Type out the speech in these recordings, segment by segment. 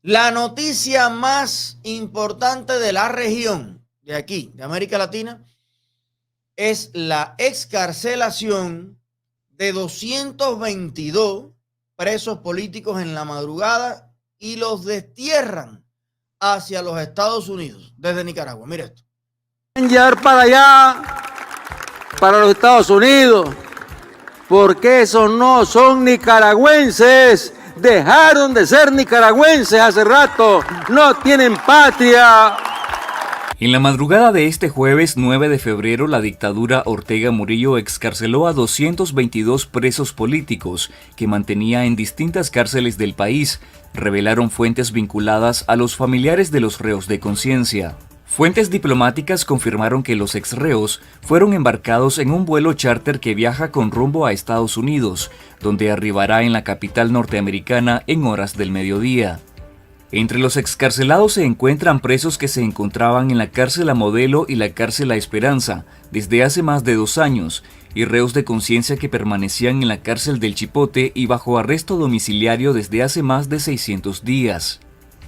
La noticia más importante de la región, de aquí, de América Latina, es la excarcelación de 222 presos políticos en la madrugada y los destierran hacia los Estados Unidos desde Nicaragua. Mire esto. Llevar para allá, para los Estados Unidos, porque esos no son nicaragüenses. Dejaron de ser nicaragüenses hace rato, no tienen patria. En la madrugada de este jueves 9 de febrero, la dictadura Ortega Murillo excarceló a 222 presos políticos que mantenía en distintas cárceles del país, revelaron fuentes vinculadas a los familiares de los reos de conciencia. Fuentes diplomáticas confirmaron que los exreos fueron embarcados en un vuelo charter que viaja con rumbo a Estados Unidos, donde arribará en la capital norteamericana en horas del mediodía. Entre los excarcelados se encuentran presos que se encontraban en la cárcel La Modelo y la cárcel La Esperanza desde hace más de 2 años, y reos de conciencia que permanecían en la cárcel del Chipote y bajo arresto domiciliario desde hace más de 600 días.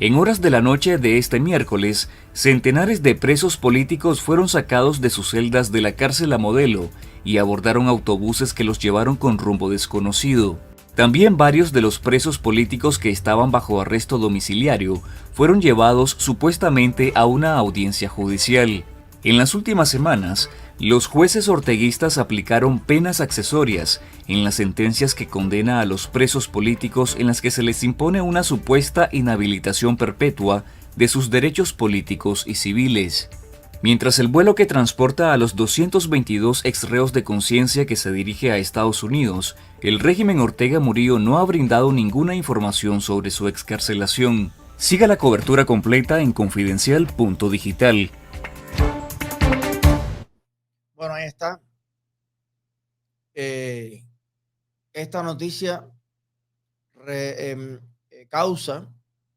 En horas de la noche de este miércoles, centenares de presos políticos fueron sacados de sus celdas de la cárcel La Modelo y abordaron autobuses que los llevaron con rumbo desconocido. También varios de los presos políticos que estaban bajo arresto domiciliario fueron llevados supuestamente a una audiencia judicial. En las últimas semanas, los jueces orteguistas aplicaron penas accesorias en las sentencias que condena a los presos políticos, en las que se les impone una supuesta inhabilitación perpetua de sus derechos políticos y civiles. Mientras el vuelo que transporta a los 222 exreos de conciencia que se dirige a Estados Unidos, el régimen Ortega Murillo no ha brindado ninguna información sobre su excarcelación. Siga la cobertura completa en confidencial.digital. Bueno, ahí está. Esta noticia causa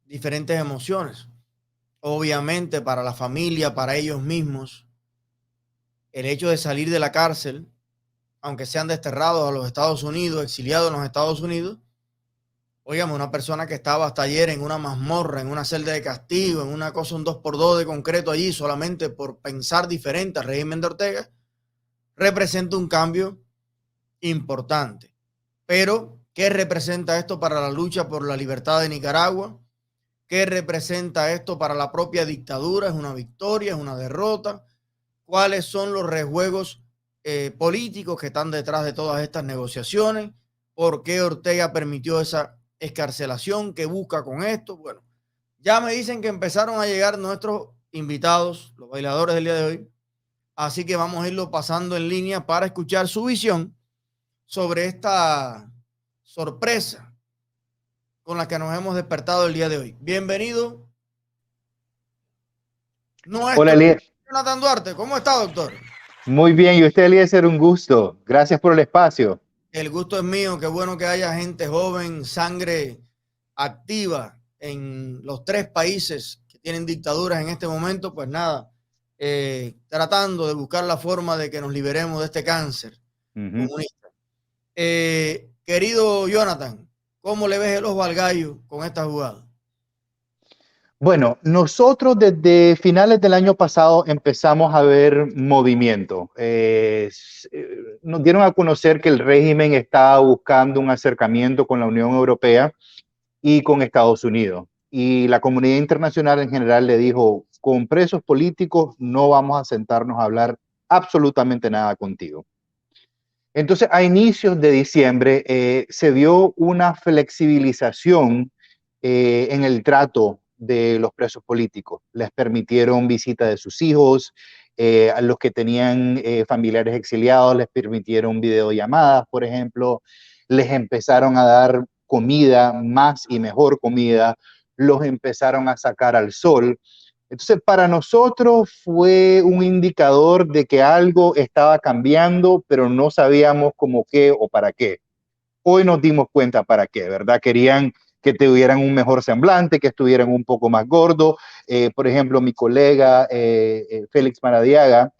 diferentes emociones. Obviamente para la familia, para ellos mismos, el hecho de salir de la cárcel, aunque sean desterrados a los Estados Unidos, exiliados en los Estados Unidos, óigame, una persona que estaba hasta ayer en una mazmorra, en una celda de castigo, en una cosa, un 2x2 de concreto allí, solamente por pensar diferente al régimen de Ortega, representa un cambio importante. Pero, ¿qué representa esto para la lucha por la libertad de Nicaragua? ¿Qué representa esto para la propia dictadura? ¿Es una victoria? ¿Es una derrota? ¿Cuáles son los rejuegos políticos que están detrás de todas estas negociaciones? ¿Por qué Ortega permitió esa excarcelación? ¿Qué busca con esto? Bueno, ya me dicen que empezaron a llegar nuestros invitados, los bailadores del día de hoy. Así que vamos a irlo pasando en línea para escuchar su visión sobre esta sorpresa con la que nos hemos despertado el día de hoy. Bienvenido. Hola, Eliezer. Jonathan Duarte, ¿cómo está, doctor? Muy bien, y usted, Eliezer, un gusto. Gracias por el espacio. El gusto es mío, qué bueno que haya gente joven, sangre activa en los 3 países que tienen dictaduras en este momento, pues nada, tratando de buscar la forma de que nos liberemos de este cáncer comunista. Querido Jonathan, ¿cómo le ves el ojo al gallo con esta jugada? Bueno, nosotros desde finales del año pasado empezamos a ver movimiento. Nos dieron a conocer que el régimen estaba buscando un acercamiento con la Unión Europea y con Estados Unidos. Y la comunidad internacional en general le dijo, con presos políticos no vamos a sentarnos a hablar absolutamente nada contigo. Entonces, a inicios de diciembre se dio una flexibilización en el trato de los presos políticos. Les permitieron visita de sus hijos, a los que tenían familiares exiliados les permitieron videollamadas, por ejemplo, les empezaron a dar comida, más y mejor comida, los empezaron a sacar al sol. Entonces, para nosotros fue un indicador de que algo estaba cambiando, pero no sabíamos cómo qué o para qué. Hoy nos dimos cuenta para qué, ¿verdad? Querían que tuvieran un mejor semblante, que estuvieran un poco más gordos. Por ejemplo, mi colega Félix Maradiaga,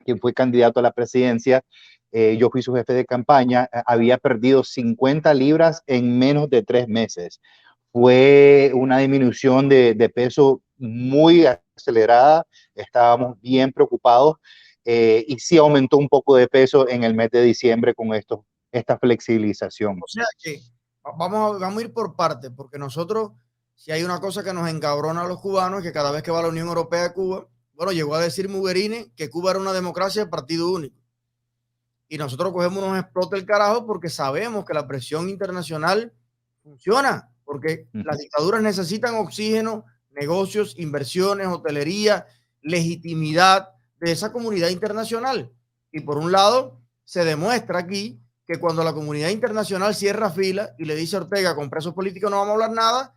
quien fue candidato a la presidencia, yo fui su jefe de campaña, había perdido 50 libras en menos de 3 meses. fue una disminución de peso muy acelerada, estábamos bien preocupados y sí aumentó un poco de peso en el mes de diciembre con esta flexibilización. O sea que vamos a ir por partes, porque nosotros, si hay una cosa que nos encabrona a los cubanos, es que cada vez que va la Unión Europea a Cuba, bueno, llegó a decir Mogherini que Cuba era una democracia de partido único. Y nosotros cogemos unos explotes el carajo porque sabemos que la presión internacional funciona, porque las dictaduras necesitan oxígeno, negocios, inversiones, hotelería, legitimidad de esa comunidad internacional. Y por un lado, se demuestra aquí que cuando la comunidad internacional cierra fila y le dice a Ortega, con presos políticos no vamos a hablar nada,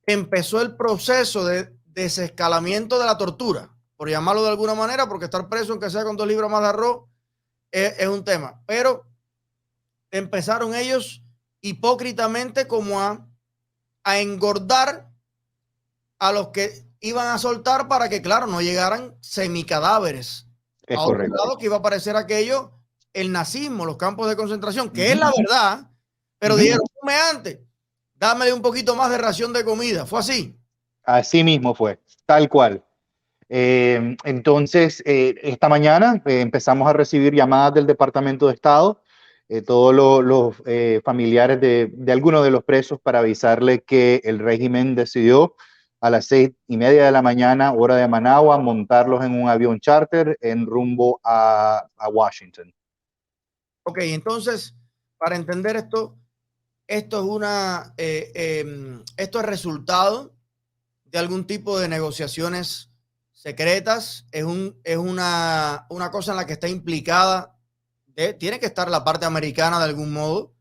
empezó el proceso de desescalamiento de la tortura, por llamarlo de alguna manera, porque estar preso, aunque sea con 2 libras más de arroz, es un tema. Pero empezaron ellos hipócritamente como a engordar a los que iban a soltar para que, claro, no llegaran semicadáveres. Es a otro correcto. lado que iba a aparecer aquello, el nazismo, los campos de concentración, que es la verdad, pero dijeron, antes, dámele un poquito más de ración de comida. ¿Fue así? Así mismo fue, tal cual. Entonces, esta mañana empezamos a recibir llamadas del Departamento de Estado, todos los familiares de algunos de los presos para avisarle que el régimen decidió a las 6:30 de la mañana, hora de Managua, montarlos en un avión charter en rumbo a Washington. Ok, entonces, para entender esto es esto es resultado de algún tipo de negociaciones secretas, es una cosa en la que está implicada, tiene que estar la parte americana de algún modo,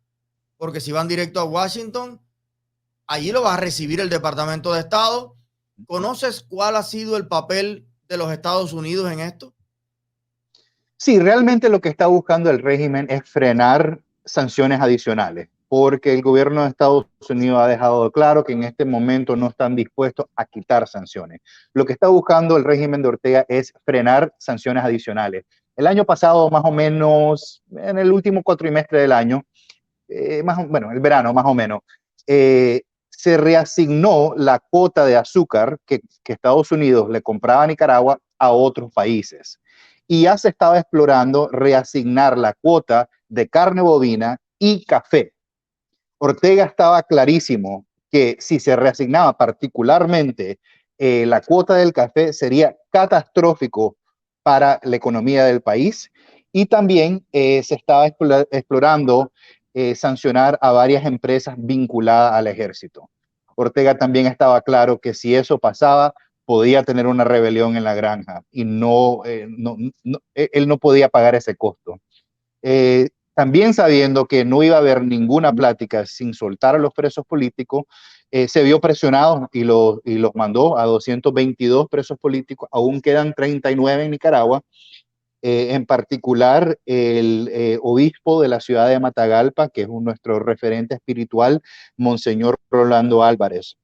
porque si van directo a Washington, allí lo va a recibir el Departamento de Estado. ¿Conoces cuál ha sido el papel de los Estados Unidos en esto? Sí, realmente lo que está buscando el régimen es frenar sanciones adicionales, porque el gobierno de Estados Unidos ha dejado claro que en este momento no están dispuestos a quitar sanciones. Lo que está buscando el régimen de Ortega es frenar sanciones adicionales. El año pasado, más o menos, en el último cuatrimestre del año, el verano más o menos, se reasignó la cuota de azúcar que Estados Unidos le compraba a Nicaragua a otros países. Y ya se estaba explorando reasignar la cuota de carne bovina y café. Ortega estaba clarísimo que si se reasignaba particularmente la cuota del café sería catastrófico para la economía del país y también se estaba explorando sancionar a varias empresas vinculadas al ejército. Ortega también estaba claro que si eso pasaba, podía tener una rebelión en la granja y él no podía pagar ese costo. También sabiendo que no iba a haber ninguna plática sin soltar a los presos políticos, se vio presionado y los mandó a 222 presos políticos. Aún quedan 39 en Nicaragua. En particular, el obispo de la ciudad de Matagalpa, que es nuestro referente espiritual, Monseñor Rolando Álvarez.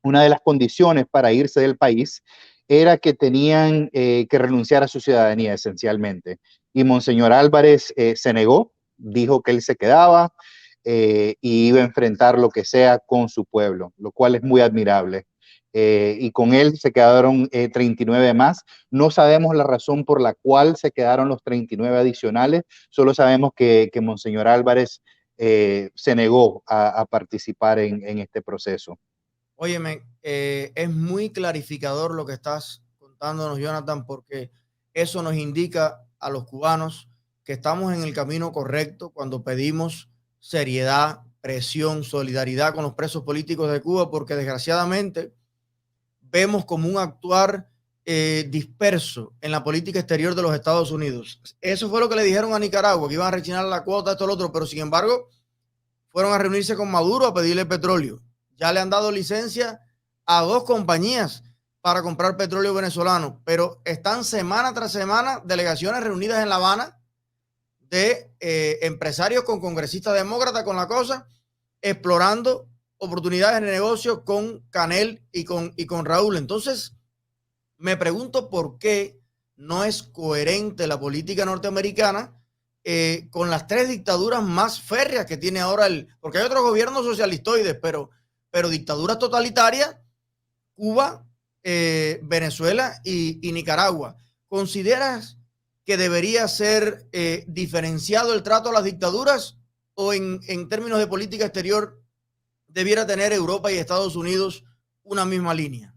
Una de las condiciones para irse del país era que tenían que renunciar a su ciudadanía esencialmente. Y Monseñor Álvarez se negó, dijo que él se quedaba y iba a enfrentar lo que sea con su pueblo, lo cual es muy admirable. Y con él se quedaron 39 más. No sabemos la razón por la cual se quedaron los 39 adicionales, solo sabemos que Monseñor Álvarez se negó a participar en este proceso. Óyeme, es muy clarificador lo que estás contándonos, Jonathan, porque eso nos indica a los cubanos que estamos en el camino correcto cuando pedimos seriedad, presión, solidaridad con los presos políticos de Cuba, porque desgraciadamente vemos como un actuar disperso en la política exterior de los Estados Unidos. Eso fue lo que le dijeron a Nicaragua, que iban a rechinar la cuota, esto, lo otro, pero sin embargo fueron a reunirse con Maduro a pedirle petróleo. Ya le han dado licencia a 2 compañías para comprar petróleo venezolano, pero están semana tras semana delegaciones reunidas en La Habana de empresarios con congresistas demócratas con la cosa, explorando oportunidades de negocio con Canel y con Raúl. Entonces, me pregunto por qué no es coherente la política norteamericana con las 3 dictaduras más férreas que tiene ahora porque hay otros gobiernos socialistoides, pero pero dictaduras totalitarias, Cuba, Venezuela y Nicaragua. ¿Consideras que debería ser diferenciado el trato a las dictaduras o en términos de política exterior debiera tener Europa y Estados Unidos una misma línea?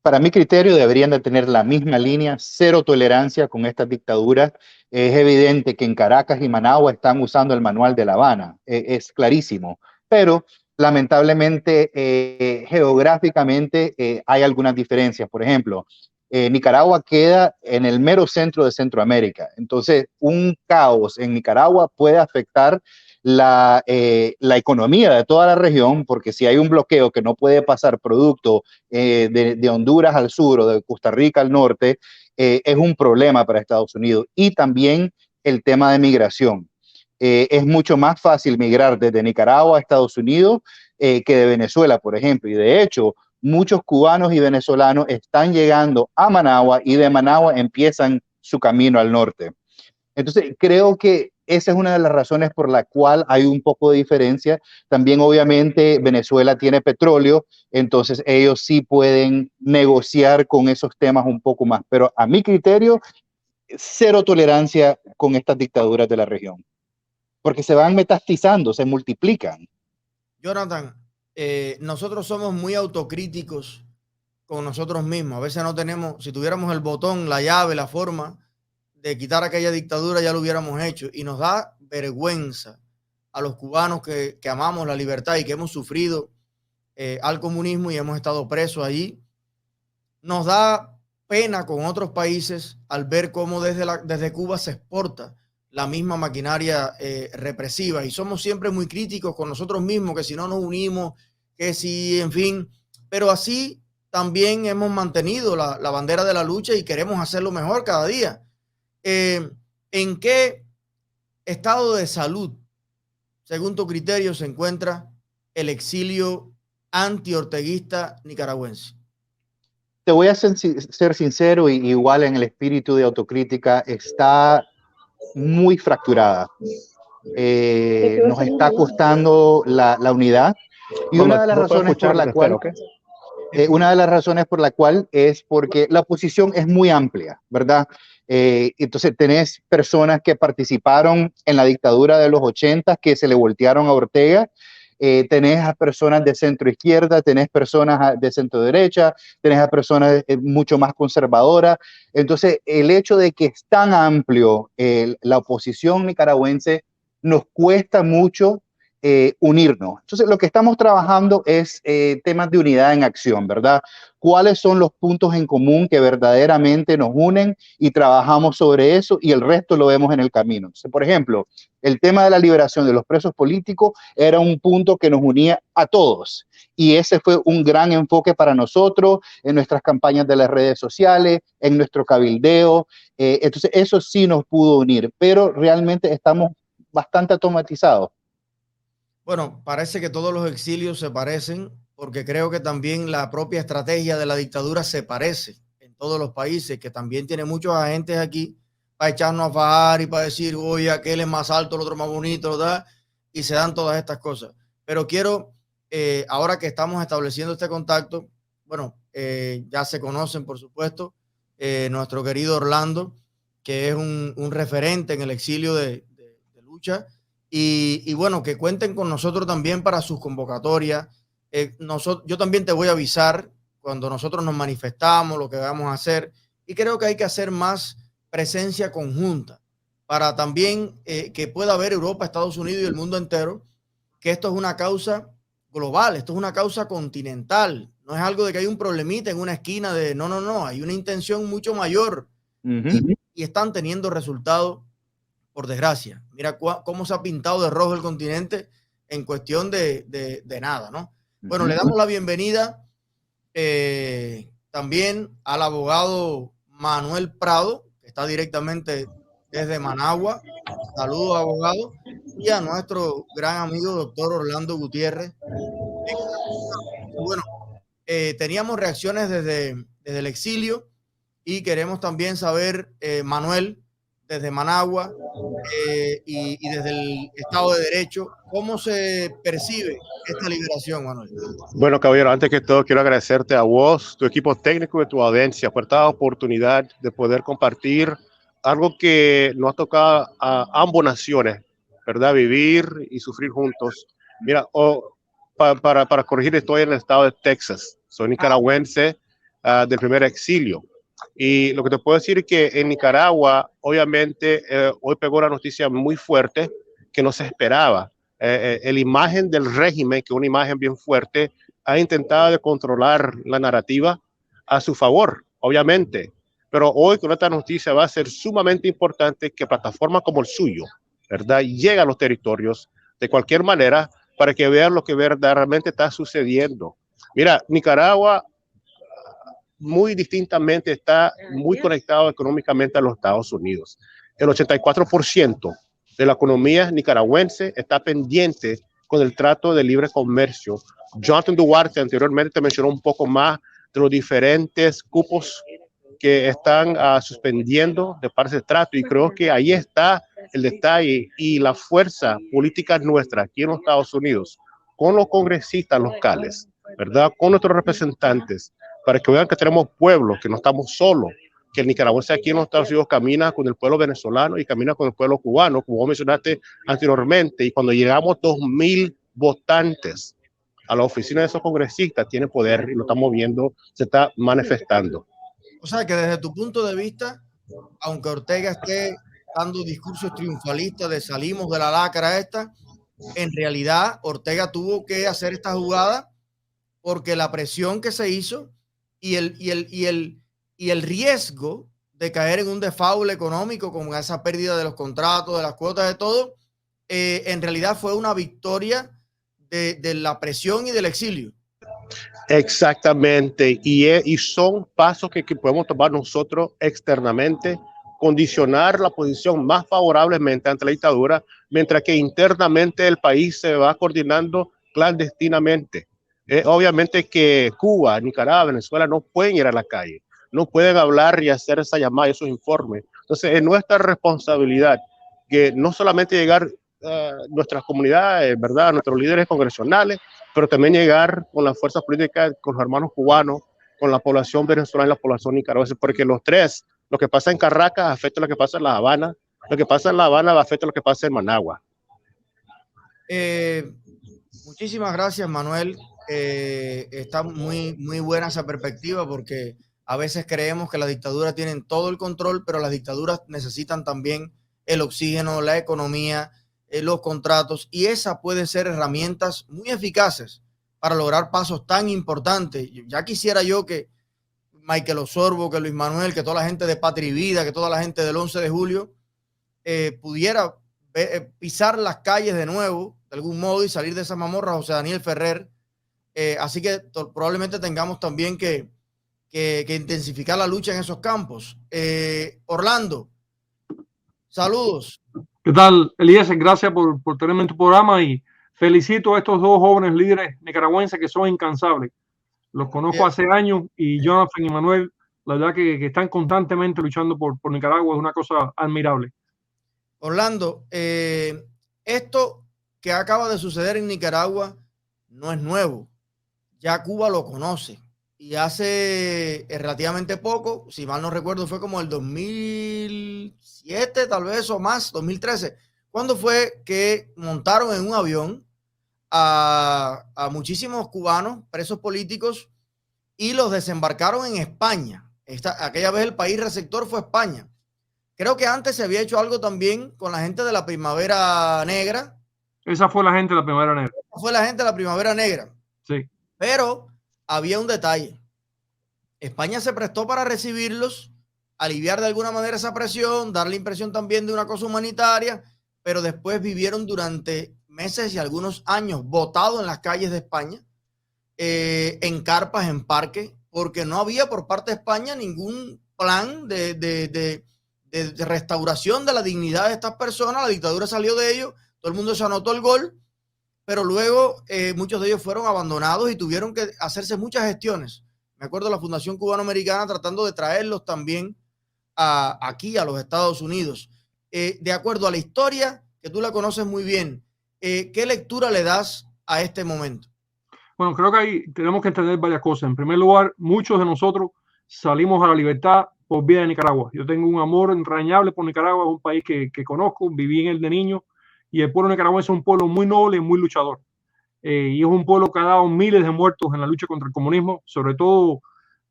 Para mi criterio deberían de tener la misma línea, cero tolerancia con estas dictaduras. Es evidente que en Caracas y Managua están usando el manual de La Habana, es clarísimo, pero lamentablemente geográficamente hay algunas diferencias. Por ejemplo, Nicaragua queda en el mero centro de Centroamérica, entonces un caos en Nicaragua puede afectar la economía de toda la región, porque si hay un bloqueo que no puede pasar producto de Honduras al sur o de Costa Rica al norte, es un problema para Estados Unidos. Y también el tema de migración. Es mucho más fácil migrar desde Nicaragua a Estados Unidos que de Venezuela, por ejemplo. Y de hecho, muchos cubanos y venezolanos están llegando a Managua y de Managua empiezan su camino al norte. Entonces, creo que esa es una de las razones por la cual hay un poco de diferencia. También, obviamente, Venezuela tiene petróleo, entonces ellos sí pueden negociar con esos temas un poco más. Pero a mi criterio, cero tolerancia con estas dictaduras de la región, porque se van metastizando, se multiplican. Jonathan, nosotros somos muy autocríticos con nosotros mismos. A veces no tenemos, si tuviéramos el botón, la llave, la forma de quitar aquella dictadura, ya lo hubiéramos hecho. Y nos da vergüenza a los cubanos que amamos la libertad y que hemos sufrido al comunismo y hemos estado presos allí. Nos da pena con otros países al ver cómo desde Cuba se exporta la misma maquinaria represiva. Y somos siempre muy críticos con nosotros mismos, que si no nos unimos, que si, en fin. Pero así también hemos mantenido la bandera de la lucha y queremos hacerlo mejor cada día. ¿En qué estado de salud, según tu criterio, se encuentra el exilio anti-orteguista nicaragüense? Te voy a ser sincero, y igual en el espíritu de autocrítica, está muy fracturada. Nos está costando la unidad. Y una de las razones por la cual... una de las razones por la cual es porque la oposición es muy amplia, ¿verdad? Entonces tenés personas que participaron en la dictadura de los 80 que se le voltearon a Ortega, tenés a personas de centro izquierda, tenés personas de centro derecha, tenés a personas mucho más conservadoras. Entonces el hecho de que es tan amplio la oposición nicaragüense nos cuesta mucho unirnos. Entonces, lo que estamos trabajando es temas de unidad en acción, ¿verdad? ¿Cuáles son los puntos en común que verdaderamente nos unen y trabajamos sobre eso y el resto lo vemos en el camino? Entonces, por ejemplo, el tema de la liberación de los presos políticos era un punto que nos unía a todos y ese fue un gran enfoque para nosotros en nuestras campañas de las redes sociales, en nuestro cabildeo. Entonces, eso sí nos pudo unir, pero realmente estamos bastante automatizados. Bueno, parece que todos los exilios se parecen, porque creo que también la propia estrategia de la dictadura se parece en todos los países, que también tiene muchos agentes aquí para echarnos a fajar y para decir, oye, aquel es más alto, el otro más bonito, ¿verdad? Y se dan todas estas cosas. Pero quiero, ahora que estamos estableciendo este contacto, bueno, ya se conocen, por supuesto, nuestro querido Orlando, que es un referente en el exilio de lucha. Y bueno, que cuenten con nosotros también para sus convocatorias. Yo también te voy a avisar cuando nosotros nos manifestamos, lo que vamos a hacer. Y creo que hay que hacer más presencia conjunta para también que pueda ver Europa, Estados Unidos y el mundo entero que esto es una causa global, esto es una causa continental. No es algo de que hay un problemita en una esquina de no, hay una intención mucho mayor. Y están teniendo resultados. Por desgracia, mira cómo se ha pintado de rojo el continente en cuestión de nada, ¿no? Bueno, le damos la bienvenida también al abogado Manuel Prado, que está directamente desde Managua. Saludos, abogado. Y a nuestro gran amigo, doctor Orlando Gutiérrez. Bueno, teníamos reacciones desde el exilio y queremos también saber, Manuel, desde Managua y desde el Estado de Derecho, ¿cómo se percibe esta liberación, Manuel? Bueno, caballero, antes que todo quiero agradecerte a vos, tu equipo técnico y tu audiencia por esta oportunidad de poder compartir algo que nos ha tocado a ambas naciones, ¿verdad? Vivir y sufrir juntos. Mira, para corregir, estoy en el estado de Texas, soy nicaragüense del primer exilio. Y lo que te puedo decir es que en Nicaragua, obviamente, hoy pegó una noticia muy fuerte que no se esperaba. La imagen del régimen, que es una imagen bien fuerte, ha intentado de controlar la narrativa a su favor, obviamente. Pero hoy con esta noticia va a ser sumamente importante que plataformas como el suyo, ¿verdad?, lleguen a los territorios de cualquier manera para que vean lo que verdaderamente está sucediendo. Mira, Nicaragua muy distintamente está muy conectado económicamente a los Estados Unidos. El 84% de la economía nicaragüense está pendiente con el trato de libre comercio. Jonathan Duarte anteriormente te mencionó un poco más de los diferentes cupos que están suspendiendo de parte del trato, y creo que ahí está el detalle y la fuerza política nuestra aquí en los Estados Unidos, con los congresistas locales, ¿verdad?, con nuestros representantes, para que vean que tenemos pueblo, que no estamos solos, que el nicaragüense aquí en los Estados Unidos camina con el pueblo venezolano y camina con el pueblo cubano, como vos mencionaste anteriormente, y cuando llegamos 2,000 votantes a la oficina de esos congresistas, tiene poder y lo estamos viendo, se está manifestando. O sea que desde tu punto de vista, aunque Ortega esté dando discursos triunfalistas de salimos de la lacra esta, en realidad Ortega tuvo que hacer esta jugada porque la presión que se hizo y el riesgo de caer en un default económico con esa pérdida de los contratos, de las cuotas, de todo, en realidad fue una victoria de la presión y del exilio. Exactamente, y son pasos que podemos tomar nosotros externamente, condicionar la posición más favorablemente ante la dictadura, mientras que internamente el país se va coordinando clandestinamente. Obviamente que Cuba, Nicaragua, Venezuela no pueden ir a la calle, no pueden hablar y hacer esa llamada, esos informes. Entonces es nuestra responsabilidad que no solamente llegar a nuestras comunidades, ¿verdad?, a nuestros líderes congresionales, pero también llegar con las fuerzas políticas, con los hermanos cubanos, con la población venezolana y la población nicaragüense, porque los tres, lo que pasa en Caracas afecta lo que pasa en La Habana, lo que pasa en La Habana afecta lo que pasa en Managua. Muchísimas gracias, Manuel. Está muy buena esa perspectiva, porque a veces creemos que las dictaduras tienen todo el control, pero las dictaduras necesitan también el oxígeno, la economía, los contratos, y esas pueden ser herramientas muy eficaces para lograr pasos tan importantes. Ya quisiera yo que Michael Osorbo, que Luis Manuel, que toda la gente de Patria y Vida, que toda la gente del 11 de julio pudiera pisar las calles de nuevo, de algún modo, y salir de esa mamorra. José Daniel Ferrer. Así que probablemente tengamos también que intensificar la lucha en esos campos. Orlando, saludos. ¿Qué tal, Elías? Gracias por tenerme en tu programa, y felicito a estos dos jóvenes líderes nicaragüenses que son incansables. Los conozco hace años, y Jonathan y Manuel, la verdad que están constantemente luchando por Nicaragua, es una cosa admirable. Orlando, esto que acaba de suceder en Nicaragua no es nuevo. Ya Cuba lo conoce, y hace relativamente poco, si mal no recuerdo, fue como el 2007 tal vez, o más, 2013, cuando fue que montaron en un avión a muchísimos cubanos presos políticos y los desembarcaron en España. Aquella vez el país receptor fue España. Creo que antes se había hecho algo también con la gente de la Primavera Negra. Esa fue la gente de la Primavera Negra. Fue la gente de la Primavera Negra. Sí. Pero había un detalle. España se prestó para recibirlos, aliviar de alguna manera esa presión, dar la impresión también de una cosa humanitaria, pero después vivieron durante meses y algunos años botados en las calles de España, en carpas, en parques, porque no había por parte de España ningún plan de restauración de la dignidad de estas personas. La dictadura salió de ellos, todo el mundo se anotó el gol, pero luego muchos de ellos fueron abandonados y tuvieron que hacerse muchas gestiones. Me acuerdo de la Fundación Cubano-Americana tratando de traerlos también aquí a los Estados Unidos. de acuerdo a la historia, que tú la conoces muy bien, ¿qué lectura le das a este momento? Bueno, creo que ahí tenemos que entender varias cosas. En primer lugar, muchos de nosotros salimos a la libertad por vía de Nicaragua. Yo tengo un amor entrañable por Nicaragua, es un país que conozco, viví en él de niño, y el pueblo nicaragüense es un pueblo muy noble y muy luchador. Y es un pueblo que ha dado miles de muertos en la lucha contra el comunismo, sobre todo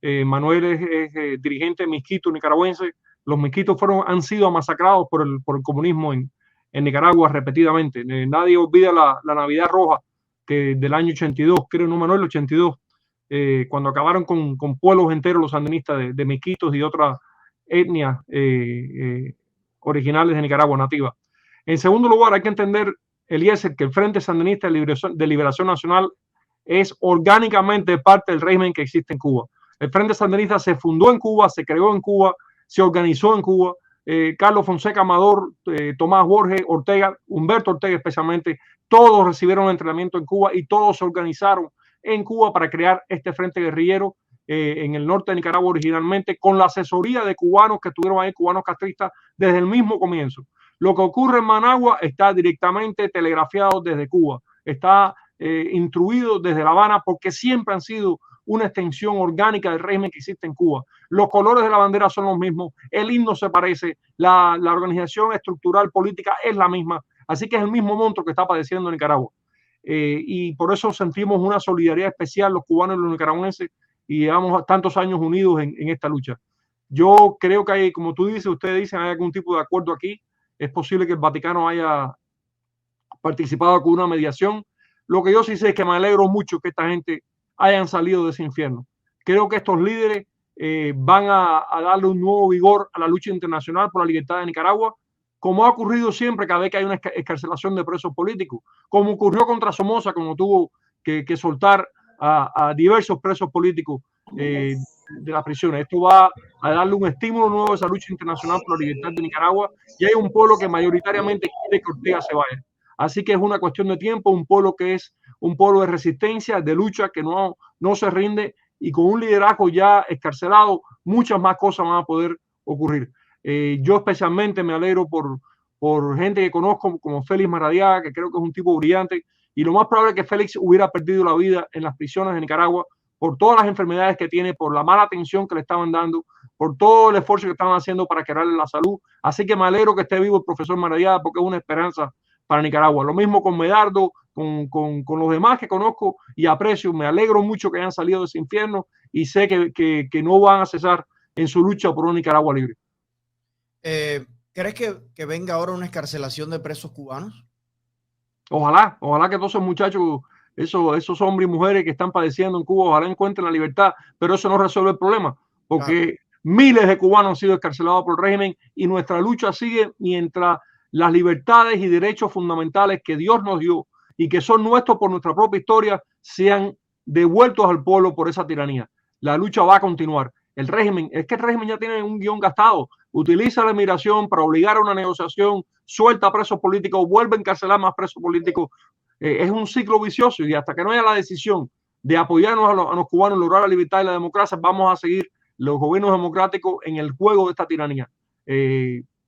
Manuel es dirigente misquito nicaragüense. Los misquitos han sido masacrados por el comunismo en Nicaragua repetidamente. Nadie olvida la Navidad Roja que del año 82, creo, no, Manuel, 82, cuando acabaron con pueblos enteros los sandinistas de misquitos y otras etnias originales de Nicaragua, nativas. En segundo lugar, hay que entender, Eliezer, que el Frente Sandinista de Liberación Nacional es orgánicamente parte del régimen que existe en Cuba. El Frente Sandinista se fundó en Cuba, se creó en Cuba, se organizó en Cuba. Carlos Fonseca Amador, Tomás Borges, Ortega, Humberto Ortega especialmente, todos recibieron entrenamiento en Cuba y todos se organizaron en Cuba para crear este frente guerrillero en el norte de Nicaragua originalmente, con la asesoría de cubanos que estuvieron ahí, cubanos castristas, desde el mismo comienzo. Lo que ocurre en Managua está directamente telegrafiado desde Cuba, está instruido desde La Habana, porque siempre han sido una extensión orgánica del régimen que existe en Cuba. Los colores de la bandera son los mismos, el himno se parece, la organización estructural política es la misma, así que es el mismo monstruo que está padeciendo Nicaragua. Y por eso sentimos una solidaridad especial los cubanos y los nicaragüenses y llevamos tantos años unidos en esta lucha. Yo creo que hay, como tú dices, ustedes dicen, hay algún tipo de acuerdo aquí. Es posible que el Vaticano haya participado con una mediación. Lo que yo sí sé es que me alegro mucho que esta gente hayan salido de ese infierno. Creo que estos líderes van a darle un nuevo vigor a la lucha internacional por la libertad de Nicaragua, como ha ocurrido siempre cada vez que hay una excarcelación de presos políticos, como ocurrió contra Somoza, como tuvo que soltar a diversos presos políticos de las prisiones. Esto va a darle un estímulo nuevo a esa lucha internacional por la libertad de Nicaragua, y hay un pueblo que mayoritariamente quiere que Ortega se vaya. Así que es una cuestión de tiempo, un pueblo que es un pueblo de resistencia, de lucha, que no se rinde, y con un liderazgo ya excarcelado, muchas más cosas van a poder ocurrir. Yo especialmente me alegro por gente que conozco, como Félix Maradiaga, que creo que es un tipo brillante, y lo más probable es que Félix hubiera perdido la vida en las prisiones de Nicaragua por todas las enfermedades que tiene, por la mala atención que le estaban dando, por todo el esfuerzo que estaban haciendo para quebrarle la salud. Así que me alegro que esté vivo el profesor Maradiaga, porque es una esperanza para Nicaragua. Lo mismo con Medardo, con los demás que conozco y aprecio. Me alegro mucho que hayan salido de ese infierno y sé que no van a cesar en su lucha por una Nicaragua libre. ¿Crees que venga ahora una excarcelación de presos cubanos? Ojalá que todos esos muchachos, esos hombres y mujeres que están padeciendo en Cuba, ojalá encuentren la libertad, pero eso no resuelve el problema, porque miles de cubanos han sido excarcelados por el régimen y nuestra lucha sigue mientras las libertades y derechos fundamentales que Dios nos dio y que son nuestros por nuestra propia historia sean devueltos al pueblo por esa tiranía. La lucha va a continuar. El régimen ya tiene un guión gastado. Utiliza la migración para obligar a una negociación, suelta presos políticos, vuelve a encarcelar más presos políticos. Es un ciclo vicioso, y hasta que no haya la decisión de apoyarnos a los cubanos, lograr la libertad y la democracia, vamos a seguir los gobiernos democráticos en el juego de esta tiranía.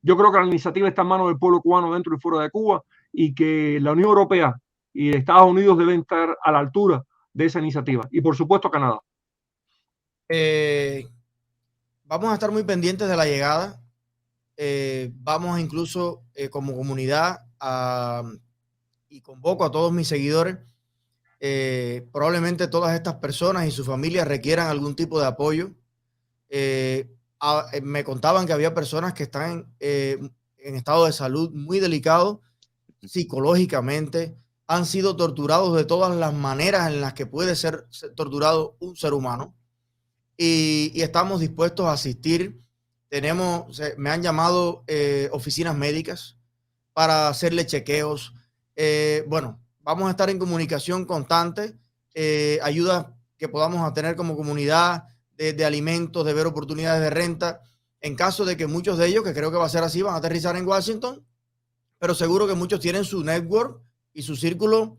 Yo creo que la iniciativa está en manos del pueblo cubano dentro y fuera de Cuba, y que la Unión Europea y Estados Unidos deben estar a la altura de esa iniciativa. Y por supuesto Canadá. Vamos a estar muy pendientes de la llegada. Vamos incluso como comunidad y convoco a todos mis seguidores. Probablemente todas estas personas y sus familias requieran algún tipo de apoyo. Me contaban que había personas que están en estado de salud muy delicado psicológicamente, han sido torturados de todas las maneras en las que puede ser torturado un ser humano, y estamos dispuestos a asistir. Me han llamado oficinas médicas para hacerle chequeos. Bueno, vamos a estar en comunicación constante, ayuda que podamos tener como comunidad de alimentos, de ver oportunidades de renta, en caso de que muchos de ellos, que creo que va a ser así, van a aterrizar en Washington, pero seguro que muchos tienen su network y su círculo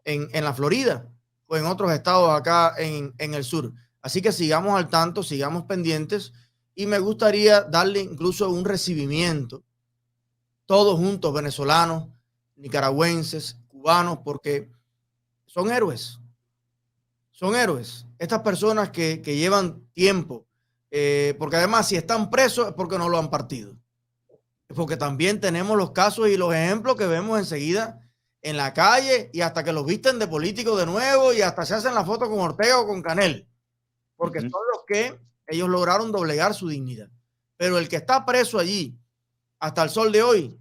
en la Florida o en otros estados acá en el sur. Así que sigamos al tanto, sigamos pendientes, y me gustaría darle incluso un recibimiento todos juntos, venezolanos, nicaragüenses, cubanos, porque son héroes. Son héroes. Estas personas que llevan tiempo, porque además si están presos es porque no lo han partido. Porque también tenemos los casos y los ejemplos que vemos enseguida en la calle y hasta que los visten de políticos de nuevo y hasta se hacen la foto con Ortega o con Canel. Porque son los que ellos lograron doblegar su dignidad. Pero el que está preso allí hasta el sol de hoy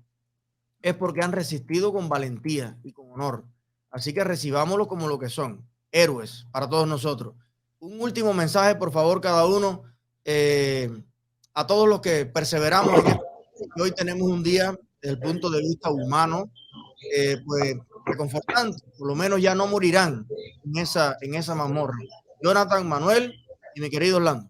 es porque han resistido con valentía y con honor. Así que recibámoslo como lo que son, héroes para todos nosotros. Un último mensaje, por favor, cada uno, a todos los que perseveramos en esto. Hoy tenemos un día desde el punto de vista humano, pues reconfortante. Por lo menos ya no morirán en esa mazmorra. Jonathan, Manuel y mi querido Orlando.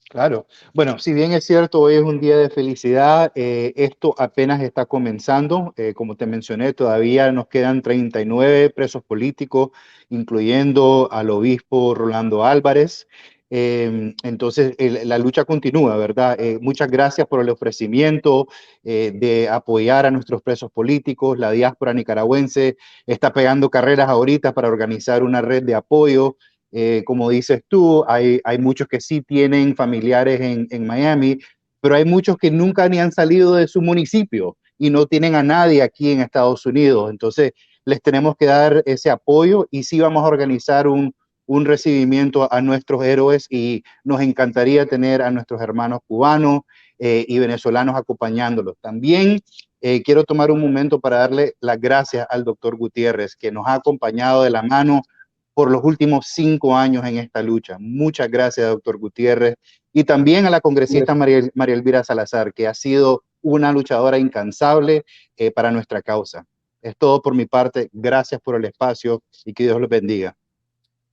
Claro. Bueno, si bien es cierto, hoy es un día de felicidad, esto apenas está comenzando. Como te mencioné, todavía nos quedan 39 presos políticos, incluyendo al obispo Rolando Álvarez. Entonces, la lucha continúa, ¿verdad? Muchas gracias por el ofrecimiento de apoyar a nuestros presos políticos. La diáspora nicaragüense está pegando carreras ahorita para organizar una red de apoyo. Como dices tú, hay muchos que sí tienen familiares en Miami, pero hay muchos que nunca ni han salido de su municipio y no tienen a nadie aquí en Estados Unidos. Entonces, les tenemos que dar ese apoyo y sí vamos a organizar un recibimiento a nuestros héroes y nos encantaría tener a nuestros hermanos cubanos y venezolanos acompañándolos. También quiero tomar un momento para darle las gracias al doctor Gutiérrez, que nos ha acompañado de la mano por los últimos 5 años en esta lucha. Muchas gracias, doctor Gutiérrez. Y también a la congresista María Elvira Salazar, que ha sido una luchadora incansable para nuestra causa. Es todo por mi parte. Gracias por el espacio y que Dios los bendiga.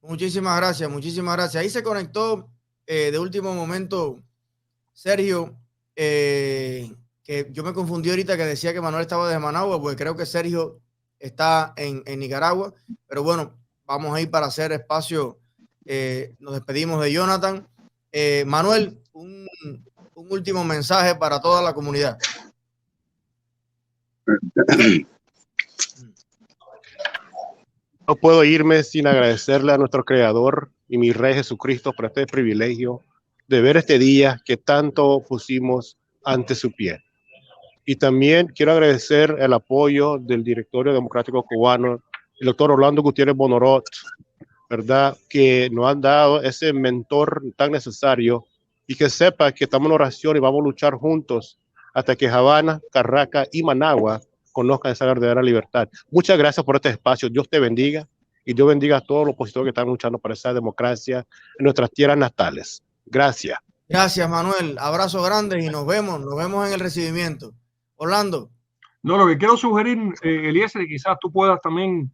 Muchísimas gracias, muchísimas gracias. Ahí se conectó de último momento Sergio, que yo me confundí ahorita que decía que Manuel estaba desde Managua, porque creo que Sergio está en Nicaragua, pero bueno, vamos a ir para hacer espacio. Nos despedimos de Jonathan. Manuel, un último mensaje para toda la comunidad. No puedo irme sin agradecerle a nuestro Creador y mi Rey Jesucristo por este privilegio de ver este día que tanto pusimos ante su pie. Y también quiero agradecer el apoyo del Directorio Democrático Cubano, el doctor Orlando Gutiérrez Bonorot, ¿verdad? Que nos han dado ese mentor tan necesario y que sepa que estamos en oración y vamos a luchar juntos hasta que Habana, Caracas y Managua conozcan esa verdadera libertad. Muchas gracias por este espacio. Dios te bendiga y Dios bendiga a todos los opositores que están luchando por esa democracia en nuestras tierras natales. Gracias. Gracias, Manuel. Abrazo grande y nos vemos en el recibimiento. Orlando. No, lo que quiero sugerir, Eliezer, y quizás tú puedas también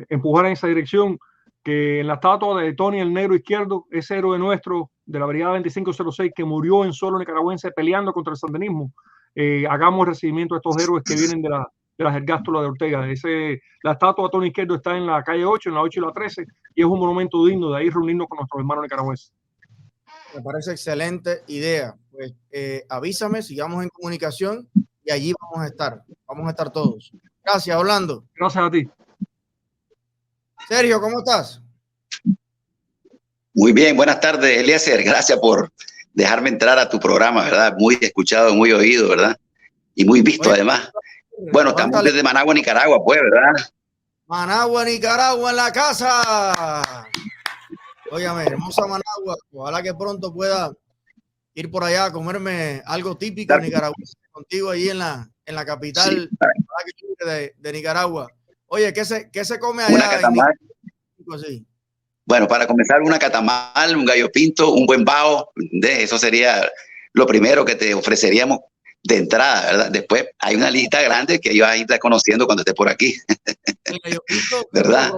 empujar en esa dirección, que en la estatua de Tony el Negro Izquierdo, ese héroe nuestro de la Brigada 2506 que murió en suelo nicaragüense peleando contra el sandinismo, hagamos el recibimiento a estos héroes que vienen de las ergástulas de Ortega. La estatua de Tony Izquierdo está en la calle 8, en la 8 y la 13, y es un monumento digno de ahí reunirnos con nuestros hermanos nicaragüenses. Me parece excelente idea. Pues avísame, sigamos en comunicación y allí vamos a estar todos. Gracias, Orlando. Gracias a ti. Sergio, ¿cómo estás? Muy bien, buenas tardes, Eliezer. Gracias por dejarme entrar a tu programa, ¿verdad? Muy escuchado, muy oído, ¿verdad? Y muy visto, además. Bueno, estamos desde Managua, Nicaragua, pues, ¿verdad? Managua, Nicaragua en la casa. Óigame, hermosa Managua. Ojalá que pronto pueda ir por allá a comerme algo típico nicaragüense contigo allí en la capital de Nicaragua. Oye, ¿qué se come allá? Una catamal. Bueno, para comenzar, una catamal, un gallo pinto, un buen bao. Eso sería lo primero que te ofreceríamos de entrada, ¿verdad? Después hay una lista grande que ibas a ir conociendo cuando estés por aquí. El gallo pinto, ¿verdad?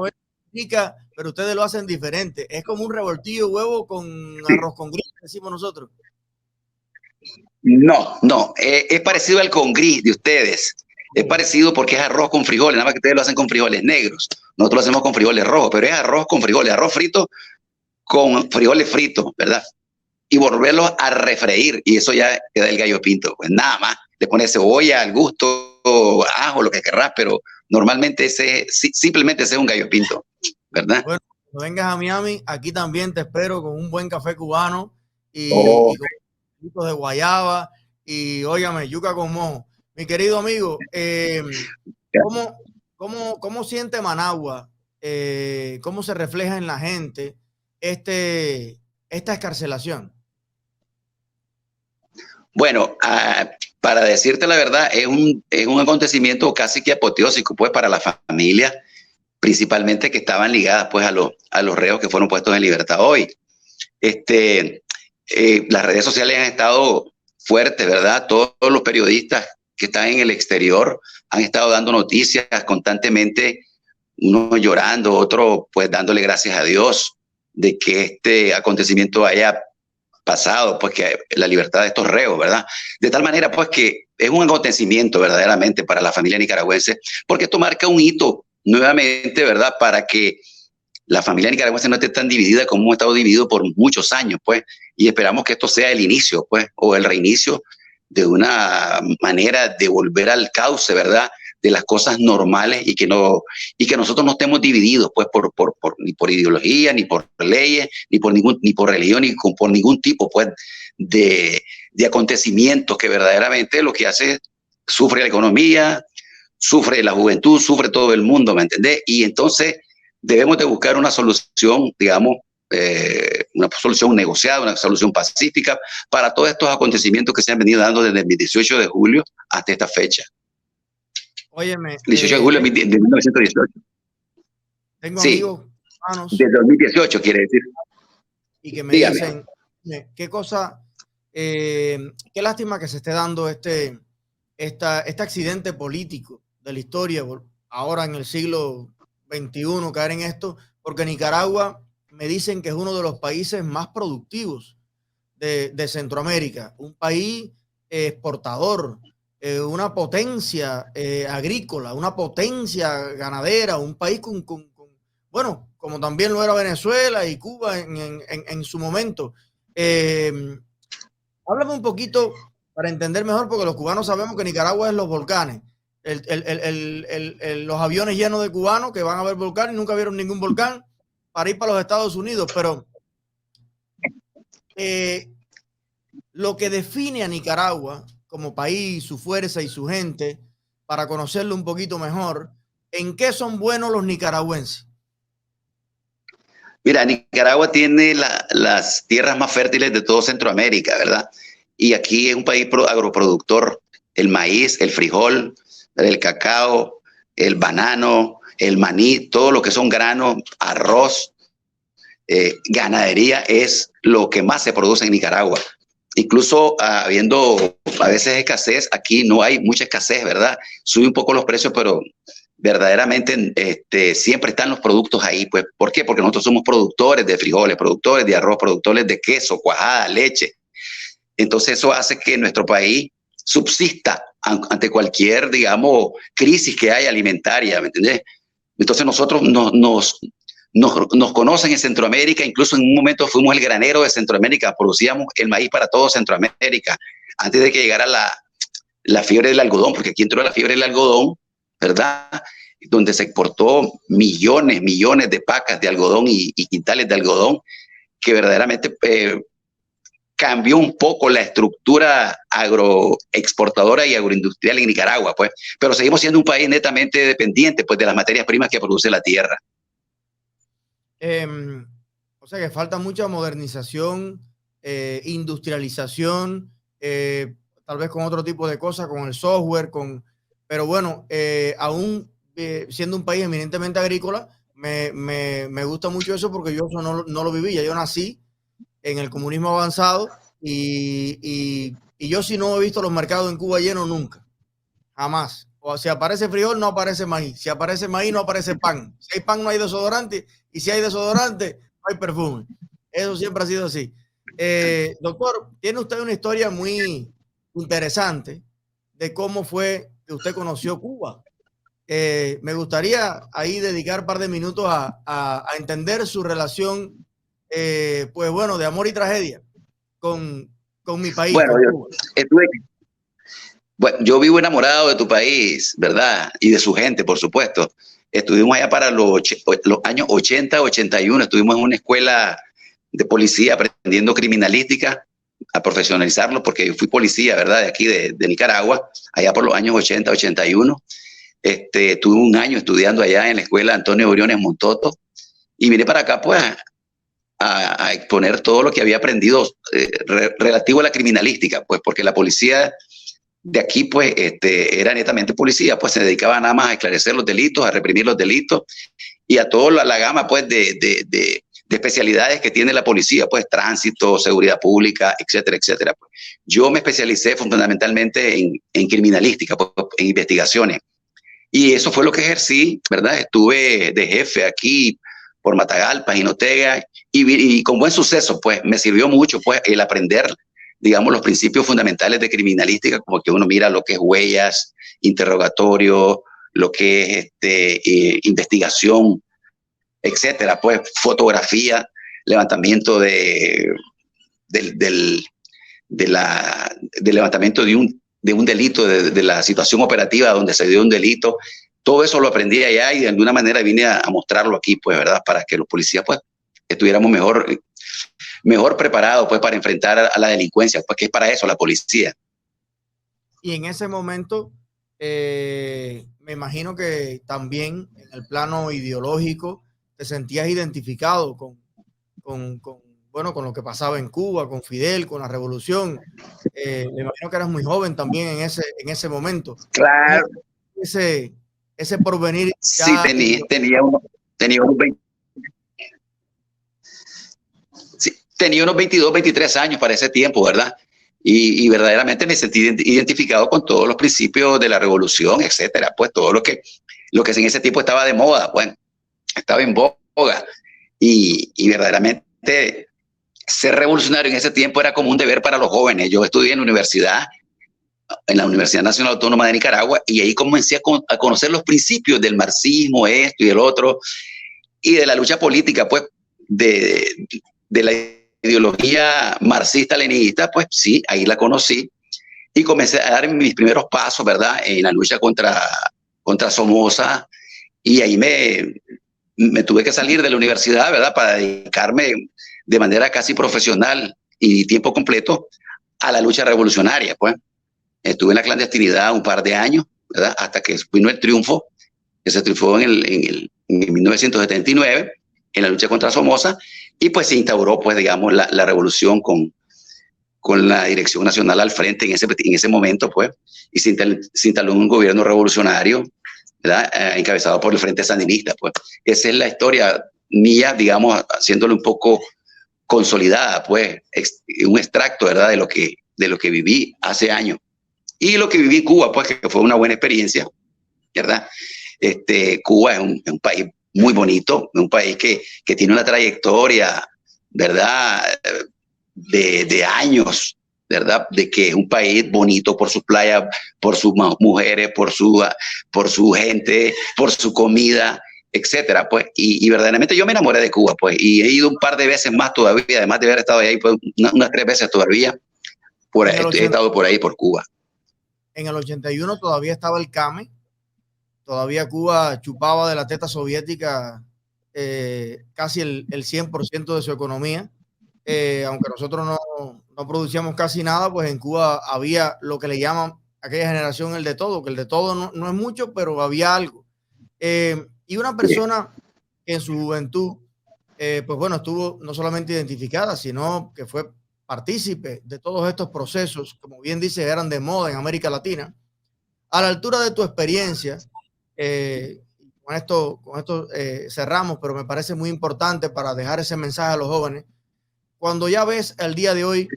Pero ustedes lo hacen diferente. Es como un revoltillo de huevo con arroz con gris, decimos nosotros. No, es parecido al con gris de ustedes. Es parecido porque es arroz con frijoles, nada más que ustedes lo hacen con frijoles negros. Nosotros lo hacemos con frijoles rojos, pero es arroz con frijoles, arroz frito con frijoles fritos, ¿verdad? y volverlos a refreír, y eso ya queda el gallo pinto. Pues nada más, le pones cebolla al gusto, ajo, lo que querrás, pero normalmente simplemente ese es un gallo pinto, ¿verdad? Bueno, cuando vengas a Miami, aquí también te espero con un buen café cubano y con un de guayaba y, óigame, yuca con mojo. Mi querido amigo, ¿cómo siente Managua? ¿Cómo se refleja en la gente esta escarcelación? Bueno, para decirte la verdad, es un acontecimiento casi que apoteósico, pues, para la familia, principalmente que estaban ligadas, pues, a los reos que fueron puestos en libertad hoy. Las redes sociales han estado fuertes, ¿verdad? Todos los periodistas que están en el exterior han estado dando noticias constantemente, unos llorando, otros pues dándole gracias a Dios de que este acontecimiento haya pasado, pues que la libertad de estos reos, ¿verdad? De tal manera pues que es un acontecimiento verdaderamente para la familia nicaragüense, porque esto marca un hito nuevamente, ¿verdad? Para que la familia nicaragüense no esté tan dividida como ha estado dividido por muchos años, pues, y esperamos que esto sea el inicio, pues, o el reinicio de una manera de volver al cauce, ¿verdad?, de las cosas normales y que nosotros no estemos divididos, pues, ni por ideología, ni por leyes, ni por religión, ni por ningún tipo, pues, de acontecimientos que verdaderamente lo que hace, sufre la economía, sufre la juventud, sufre todo el mundo, ¿me entendés? Y entonces debemos de buscar una solución, digamos, una solución negociada, una solución pacífica para todos estos acontecimientos que se han venido dando desde el 18 de julio hasta esta fecha. Óyeme. 18 de julio de 1918. Tengo amigos cubanos. De 2018, quiere decir. Y que me dicen, qué cosa, qué lástima que se esté dando este accidente político de la historia, ahora en el siglo XXI, caer en esto, porque Nicaragua me dicen que es uno de los países más productivos de Centroamérica, un país exportador, una potencia agrícola, una potencia ganadera, un país bueno, como también lo era Venezuela y Cuba en su momento. Háblame un poquito para entender mejor, porque los cubanos sabemos que Nicaragua es los volcanes. Los aviones llenos de cubanos que van a ver volcanes y nunca vieron ningún volcán para ir para los Estados Unidos, pero lo que define a Nicaragua como país, su fuerza y su gente, para conocerlo un poquito mejor, ¿en qué son buenos los nicaragüenses? Mira, Nicaragua tiene las tierras más fértiles de todo Centroamérica, ¿verdad? Y aquí es un país agroproductor. El maíz, el frijol, el cacao, el banano, el maní, todo lo que son granos, arroz, ganadería es lo que más se produce en Nicaragua. Incluso habiendo a veces escasez, aquí no hay mucha escasez, ¿verdad? Sube un poco los precios, pero verdaderamente siempre están los productos ahí. Pues, ¿por qué? Porque nosotros somos productores de frijoles, productores de arroz, productores de queso, cuajada, leche. Entonces eso hace que nuestro país subsista ante cualquier, digamos, crisis que haya alimentaria, ¿me entendés? Entonces nosotros nos conocen en Centroamérica, incluso en un momento fuimos el granero de Centroamérica, producíamos el maíz para todo Centroamérica, antes de que llegara la fiebre del algodón, porque aquí entró la fiebre del algodón, ¿verdad? Donde se exportó millones de pacas de algodón y quintales de algodón, que verdaderamente cambió un poco la estructura agroexportadora y agroindustrial en Nicaragua, pues, pero seguimos siendo un país netamente dependiente, pues, de las materias primas que produce la tierra. O sea que falta mucha modernización, industrialización, tal vez con otro tipo de cosas, con el software, pero bueno, aún siendo un país eminentemente agrícola, me gusta mucho eso porque yo eso no lo viví. Ya yo nací en el comunismo avanzado y yo sí no he visto los mercados en Cuba llenos nunca, jamás. O si aparece frijol, no aparece maíz. Si aparece maíz, no aparece pan. Si hay pan, no hay desodorante. Y si hay desodorante, no hay perfume. Eso siempre ha sido así. Doctor, tiene usted una historia muy interesante de cómo fue que usted conoció Cuba. Me gustaría ahí dedicar un par de minutos a entender su relación, pues bueno, de amor y tragedia con mi país? Bueno, Con bueno, yo vivo enamorado de tu país, ¿verdad? Y de su gente, por supuesto. Estuvimos allá para los años 80, 81. Estuvimos en una escuela de policía aprendiendo criminalística, a profesionalizarlo, porque yo fui policía, ¿verdad? De aquí, de Nicaragua, allá por los años 80, 81. Tuve un año estudiando allá en la escuela Antonio Briones Montoto y vine para acá, pues, a exponer todo lo que había aprendido relativo a la criminalística, pues, porque la policía de aquí, pues, era netamente policía, pues se dedicaba nada más a esclarecer los delitos, a reprimir los delitos y a toda la gama, pues, de especialidades que tiene la policía, pues, tránsito, seguridad pública, etcétera, etcétera. Pues. Yo me especialicé fundamentalmente en criminalística, pues, en investigaciones. Y eso fue lo que ejercí, ¿verdad? Estuve de jefe aquí por Matagalpa, Jinotega, y con buen suceso, pues, me sirvió mucho, pues, el aprender, digamos, los principios fundamentales de criminalística, como que uno mira lo que es huellas, interrogatorio, lo que es investigación, etcétera, pues, fotografía, levantamiento del levantamiento de un delito, de la situación operativa donde se dio un delito. Todo eso lo aprendí allá y de alguna manera vine a mostrarlo aquí, pues, ¿verdad? Para que los policías, pues, estuviéramos mejor preparados, pues, para enfrentar a la delincuencia, porque es para eso la policía. Y en ese momento, me imagino que también en el plano ideológico te sentías identificado con lo que pasaba en Cuba, con Fidel, con la revolución. Me imagino que eras muy joven también en ese momento. Claro. Ese porvenir. Sí, tenía unos 22, 23 años para ese tiempo, ¿verdad? Y verdaderamente me sentí identificado con todos los principios de la revolución, etcétera. Pues todo lo que en ese tiempo estaba de moda, bueno, estaba en boga. Y verdaderamente ser revolucionario en ese tiempo era como un deber para los jóvenes. Yo estudié en la Universidad Nacional Autónoma de Nicaragua, y ahí comencé a conocer los principios del marxismo, esto y el otro, y de la lucha política, pues, de la ideología marxista-leninista, pues sí, ahí la conocí, y comencé a dar mis primeros pasos, ¿verdad?, en la lucha contra Somoza, y ahí me tuve que salir de la universidad, ¿verdad?, para dedicarme de manera casi profesional y tiempo completo a la lucha revolucionaria, pues. Estuve en la clandestinidad un par de años, ¿verdad?, hasta que vino el triunfo, que se triunfó en 1979, en la lucha contra Somoza, y pues se instauró, pues, digamos, la revolución con la Dirección Nacional al frente en ese momento, pues, y se instaló un gobierno revolucionario, ¿verdad?, encabezado por el Frente Sandinista, pues. Esa es la historia mía, digamos, haciéndole un poco consolidada, pues, un extracto, ¿verdad?, de lo que viví hace años. Y lo que viví en Cuba, pues, que fue una buena experiencia, ¿verdad? Cuba es un país muy bonito, un país que tiene una trayectoria, ¿verdad?, de años, ¿verdad?, de que es un país bonito por sus playas, por sus mujeres, por su gente, por su comida, etcétera, pues. Y verdaderamente yo me enamoré de Cuba, pues, y he ido un par de veces más todavía, además de haber estado ahí, pues, unas 3 veces todavía, he estado por ahí, por Cuba. En el 81 todavía estaba el CAME, todavía Cuba chupaba de la teta soviética casi el 100% de su economía. Aunque nosotros no producíamos casi nada, pues en Cuba había lo que le llaman aquella generación el de todo, que el de todo no es mucho, pero había algo. Y una persona que en su juventud, pues bueno, estuvo no solamente identificada, sino que fue partícipe de todos estos procesos, como bien dice, eran de moda en América Latina. A la altura de tu experiencia, con esto cerramos, pero me parece muy importante para dejar ese mensaje a los jóvenes. Cuando ya ves el día de hoy,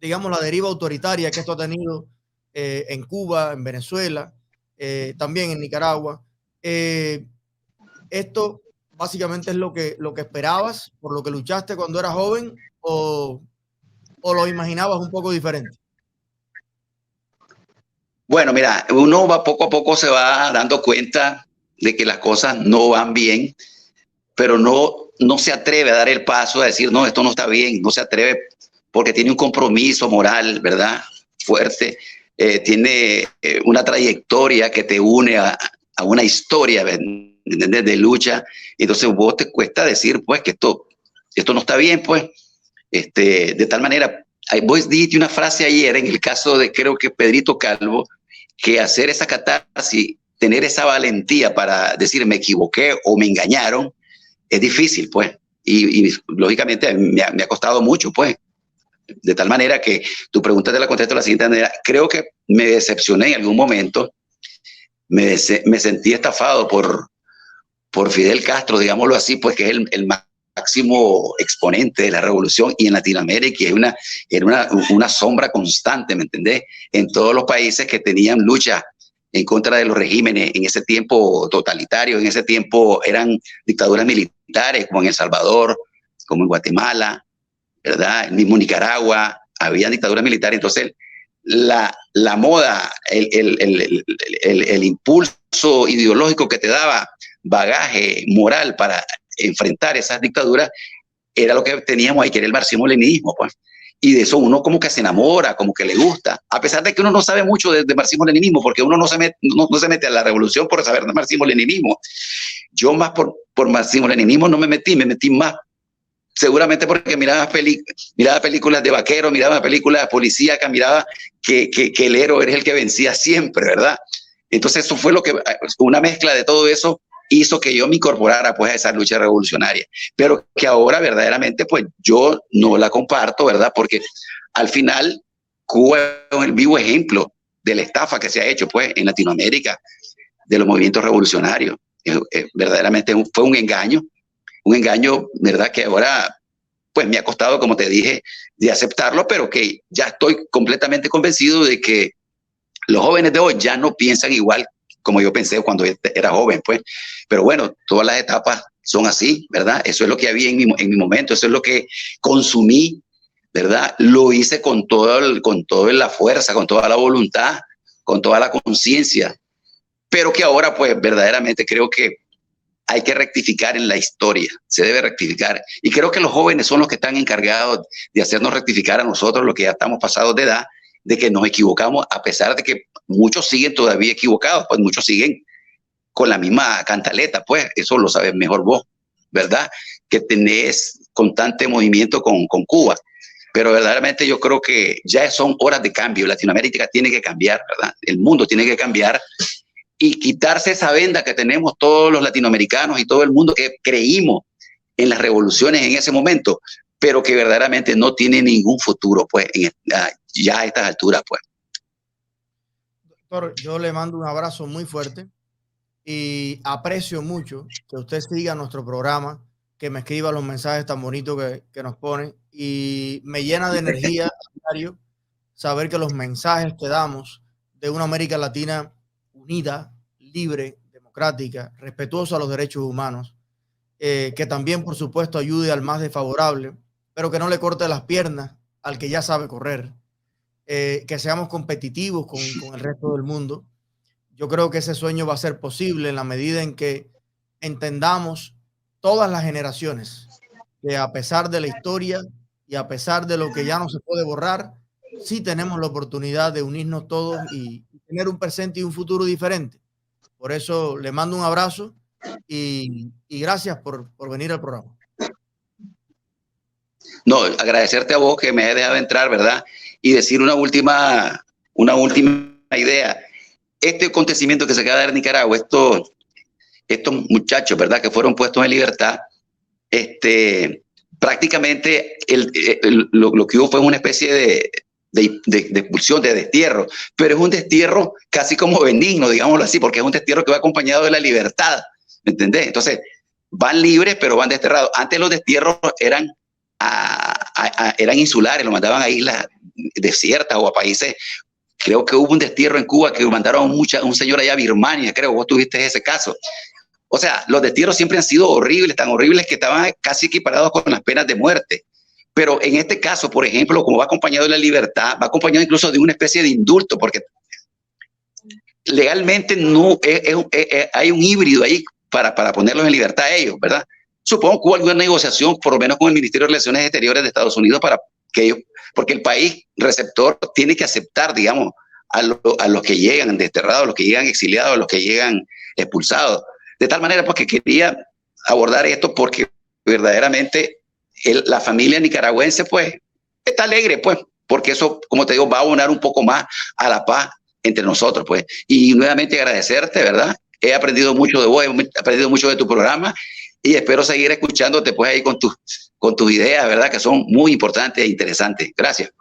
digamos, la deriva autoritaria que esto ha tenido en Cuba, en Venezuela, también en Nicaragua, esto básicamente es lo que esperabas, por lo que luchaste cuando eras joven, o lo imaginabas un poco diferente. Bueno, mira, uno poco a poco se va dando cuenta de que las cosas no van bien, pero no se atreve a dar el paso a decir, no, esto no está bien, no se atreve porque tiene un compromiso moral, ¿verdad? Fuerte, tiene una trayectoria que te une a una historia, ¿entendés? De lucha. Entonces vos te cuesta decir, pues, que esto no está bien, pues, de tal manera. Vos dijiste una frase ayer en el caso de, creo que Pedrito Calvo, que hacer esa catarsis, tener esa valentía para decir me equivoqué o me engañaron, es difícil, pues. Y lógicamente me ha costado mucho, pues. De tal manera que tu pregunta te la contesto de la siguiente manera. Creo que me decepcioné en algún momento. Me sentí estafado por Fidel Castro, digámoslo así, pues, que es el máximo exponente de la revolución, y en Latinoamérica era una sombra constante, ¿me entendés? En todos los países que tenían lucha en contra de los regímenes en ese tiempo totalitarios, en ese tiempo eran dictaduras militares, como en El Salvador, como en Guatemala, ¿verdad? El mismo Nicaragua, había dictaduras militares. Entonces, la moda, el impulso ideológico que te daba bagaje moral para enfrentar esas dictaduras era lo que teníamos ahí, que era el marxismo-leninismo, pues. Y de eso uno como que se enamora, como que le gusta, a pesar de que uno no sabe mucho de marxismo-leninismo, porque uno no se mete a la revolución por saber de marxismo-leninismo. Yo más por marxismo-leninismo no me metí más seguramente porque miraba películas de vaqueros, miraba películas policíacas, miraba que el héroe es el que vencía siempre, ¿verdad? Entonces eso fue una mezcla de todo eso hizo que yo me incorporara, pues, a esa lucha revolucionaria, pero que ahora verdaderamente, pues, yo no la comparto, ¿verdad? Porque al final Cuba es el vivo ejemplo de la estafa que se ha hecho, pues, en Latinoamérica, de los movimientos revolucionarios. Verdaderamente fue un engaño, ¿verdad? Que ahora, pues, me ha costado, como te dije, de aceptarlo, pero que ya estoy completamente convencido de que los jóvenes de hoy ya no piensan igual como yo pensé cuando era joven, pues. Pero bueno, todas las etapas son así, ¿verdad? Eso es lo que había en mi momento, eso es lo que consumí, ¿verdad? Lo hice con toda la fuerza, con toda la voluntad, con toda la conciencia, pero que ahora, pues, verdaderamente creo que hay que rectificar en la historia, se debe rectificar. Y creo que los jóvenes son los que están encargados de hacernos rectificar a nosotros, los que ya estamos pasados de edad, de que nos equivocamos, a pesar de que muchos siguen todavía equivocados, pues muchos siguen con la misma cantaleta, pues eso lo sabes mejor vos, ¿verdad? Que tenés constante movimiento con Cuba, pero verdaderamente yo creo que ya son horas de cambio. Latinoamérica tiene que cambiar, ¿verdad? El mundo tiene que cambiar y quitarse esa venda que tenemos todos los latinoamericanos y todo el mundo que creímos en las revoluciones en ese momento, pero que verdaderamente no tiene ningún futuro, pues, ya a estas alturas, pues. Doctor, yo le mando un abrazo muy fuerte y aprecio mucho que usted siga nuestro programa, que me escriba los mensajes tan bonitos que nos pone, y me llena de energía a diario saber que los mensajes que damos de una América Latina unida, libre, democrática, respetuosa a los derechos humanos, que también, por supuesto, ayude al más desfavorable, pero que no le corte las piernas al que ya sabe correr, que seamos competitivos con el resto del mundo. Yo creo que ese sueño va a ser posible en la medida en que entendamos todas las generaciones que, a pesar de la historia y a pesar de lo que ya no se puede borrar, sí tenemos la oportunidad de unirnos todos y tener un presente y un futuro diferente. Por eso le mando un abrazo y gracias por venir al programa. No, agradecerte a vos que me hayas dejado entrar, ¿verdad? Y decir una última idea. Este acontecimiento que se acaba de dar en Nicaragua, estos muchachos, ¿verdad?, que fueron puestos en libertad, prácticamente lo que hubo fue una especie de expulsión, de destierro, pero es un destierro casi como benigno, digámoslo así, porque es un destierro que va acompañado de la libertad, ¿me entendés? Entonces, van libres, pero van desterrados. Antes los destierros eran insulares, los mandaban a islas desiertas o a países. Creo que hubo un destierro en Cuba que mandaron a un señor allá a Birmania, creo, vos tuviste ese caso. O sea, los destierros siempre han sido horribles, tan horribles que estaban casi equiparados con las penas de muerte. Pero en este caso, por ejemplo, como va acompañado de la libertad, va acompañado incluso de una especie de indulto, porque legalmente no hay un híbrido ahí para ponerlos en libertad a ellos, ¿verdad? Supongo que hubo alguna negociación, por lo menos con el Ministerio de Relaciones Exteriores de Estados Unidos, para porque el país receptor tiene que aceptar, digamos, a los que llegan desterrados, a los que llegan exiliados, a los que llegan expulsados. De tal manera, pues, que quería abordar esto porque verdaderamente la familia nicaragüense, pues, está alegre, pues, porque eso, como te digo, va a abonar un poco más a la paz entre nosotros, pues. Y nuevamente agradecerte, ¿verdad? He aprendido mucho de vos, he aprendido mucho de tu programa y espero seguir escuchándote, pues, ahí con tus ideas, ¿verdad? Que son muy importantes e interesantes. Gracias.